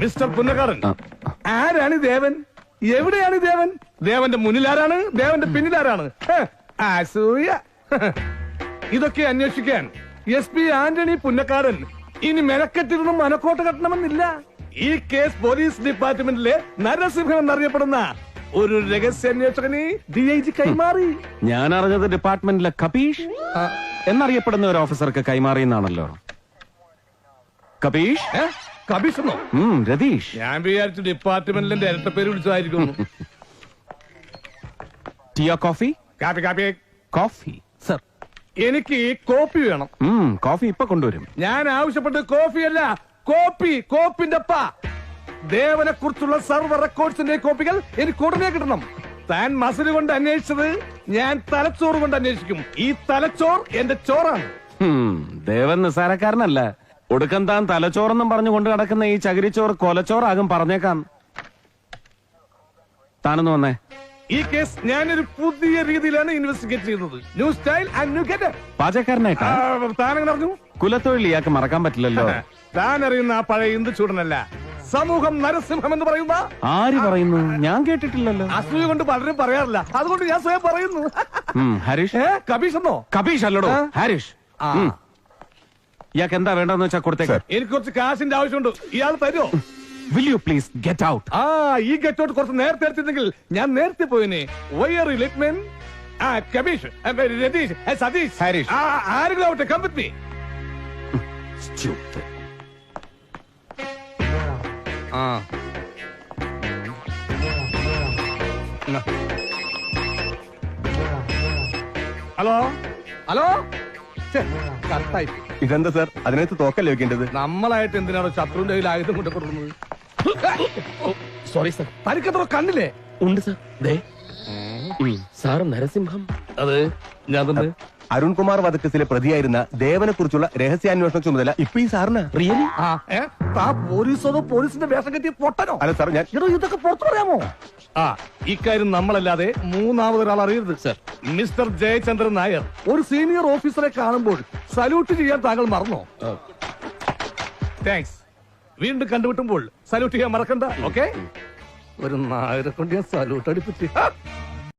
Mister Punnakkadan, ആരാണ് ദേവൻ? എവിടെയാണ് ദേവൻ? ദേവന്റെ മുന്നിലാരാണ്? ദേവന്റെ പിന്നിലാരാണ്? അസൂയ. ഇതൊക്കെ അന്വേഷിക്കാൻ SP ആന്റണി പുന്നക്കാടൻ ഇനി മെനക്കെട്ടിരുന്നും മനക്കോട്ട് കെട്ടണമെന്നില്ല. ഈ കേസ് പോലീസ് ഡിപ്പാർട്ട്മെന്റിലെ നരസിംഹം എന്നറിയപ്പെടുന്ന ഒരു രഹസ്യാന്വേഷകനെ DIG കൈമാറി. ഞാൻ അറിഞ്ഞത് ഡിപ്പാർട്ട്മെന്റിലെ കപീഷ് എന്നറിയപ്പെടുന്ന ഒരു ഓഫീസർക്ക് കൈമാറി എന്നാണല്ലോ. കപീഷ്? കപീഷ് എന്നോ? രതീഷ്. ഞാൻ വിചാരിച്ചു ഡിപ്പാർട്ട്മെന്റിലെ ഇരട്ട പേര് വിളിച്ചതായിരിക്കും. ടീയോ കോഫി? കാപ്പി കാപ്പി. Coffee sir. എനിക്ക് കോപ്പി വേണം. കോഫി ഇപ്പൊ കൊണ്ടുവരും. ഞാൻ ആവശ്യപ്പെട്ടത് കോഫിയല്ല, കോപ്പി. കോപ്പിന്റെ ദേവനെ കുറിച്ചുള്ള സർവ്വ റെക്കോർഡ്സിന്റെ കോപ്പികൾ എനിക്ക് ഉടനെ കിട്ടണം. താൻ മസിൽ കൊണ്ട് അന്വേഷിച്ചത് ഞാൻ തലച്ചോറ് കൊണ്ട് അന്വേഷിക്കും. ഈ തലച്ചോർ എന്റെ ചോറാണ്. ദേവൻ നിസ്സാരക്കാരനല്ല. ഒടുക്കം താൻ തലച്ചോറെന്നും പറഞ്ഞു കൊണ്ട് നടക്കുന്ന ഈ ചകിരിച്ചോറ് കൊലച്ചോറാകും. പറഞ്ഞേക്കാം. താനൊന്ന് വന്നേ. ഈ കേസ് ഞാനൊരു പുതിയ രീതിയിലാണ് ഇൻവെസ്റ്റിഗേറ്റ് ചെയ്യുന്നത്. New style and new get. പാചകക്കാരനായിട്ടാ? താനെങ്ങനെ അറിഞ്ഞു? കുലത്തൊഴിൽ ഇയാൾക്ക് മറക്കാൻ പറ്റില്ലല്ലോ. താൻ അറിയുന്ന ആ പഴയ ഇന്ദു ചൂടനല്ല, സമൂഹം നരസിംഹം എന്ന് പറയുന്ന. ആര് പറയുന്നു? ഞാൻ കേട്ടിട്ടില്ലല്ലോ. അസൂയ കൊണ്ട് പലരും പറയാറില്ല, അതുകൊണ്ട് ഞാൻ സ്വയം പറയുന്നു. ഹരീഷ്? കബീഷ് എന്നോ? കബീഷ് അല്ലടോ, ഹാരിഷ്. ഇയാൾക്ക് എന്താ വേണ്ടെന്ന് വെച്ചാ കൊടുത്തേക്ക്. എനിക്ക് കുറച്ച് കാശിന്റെ ആവശ്യമുണ്ട്. ഇയാൾ തരുമോ? Will you please get out? ഈ ഗെറ്റ് ഔട്ട് കുറച്ച് നേരത്തെ എടുത്തിരുന്നെങ്കിൽ ഞാൻ നേരത്തെ പോയിനെ. കബീഷ്, രതീഷ്, സതീഷ്, ഹരീഷ്. ആരെങ്കിലും ആവട്ടെ, come with me. Stupid. Hello hello. കട്ടായി. ഇതെന്താ സാർ, അതിനകത്ത് തോക്കല്ലേ വെക്കേണ്ടത്? നമ്മളായിട്ട് എന്തിനാണോ ശത്രുവിന്റെ കയ്യിൽ ആയുധം കൊണ്ട് കൊടുക്കുന്നത്? Sorry sir. തനിക്കത്ര കണ്ണില്ലേ? ഉണ്ട് സർ. സാർ നരസിംഹം. അത് ഞാൻ തന്നെ. അരുൺകുമാർ വധക്കേസിലെ പ്രതിയായിരുന്ന ദേവനെ കുറിച്ചുള്ള രഹസ്യാന്വേഷണ ചുമതല ഇപ്പൊ ഈ സാറിന്. റിയലി? പോലീസോ പോലീസിന്റെ വേഷം കെട്ടി പൊട്ടനോ? അല്ല സാർ, ഞാൻ ഇതൊക്കെ പുറത്തു പറയാമോ? ഇക്കാര്യം നമ്മളല്ലാതെ മൂന്നാമതൊരാൾ അറിയരുത്. സർ. മിസ്റ്റർ ജയചന്ദ്രൻ നായർ, ഒരു സീനിയർ ഓഫീസറെ കാണുമ്പോൾ സല്യൂട്ട് ചെയ്യാൻ താങ്കൾ മറന്നോ? താങ്ക്സ്. വീണ്ടും കണ്ടുമുട്ടുമ്പോൾ സല്യൂട്ട് ചെയ്യാൻ മറക്കണ്ട. ഓക്കെ? ഒരു നായരെ കൊണ്ട് ഞാൻ സല്യൂട്ട് അടിപ്പിച്ച്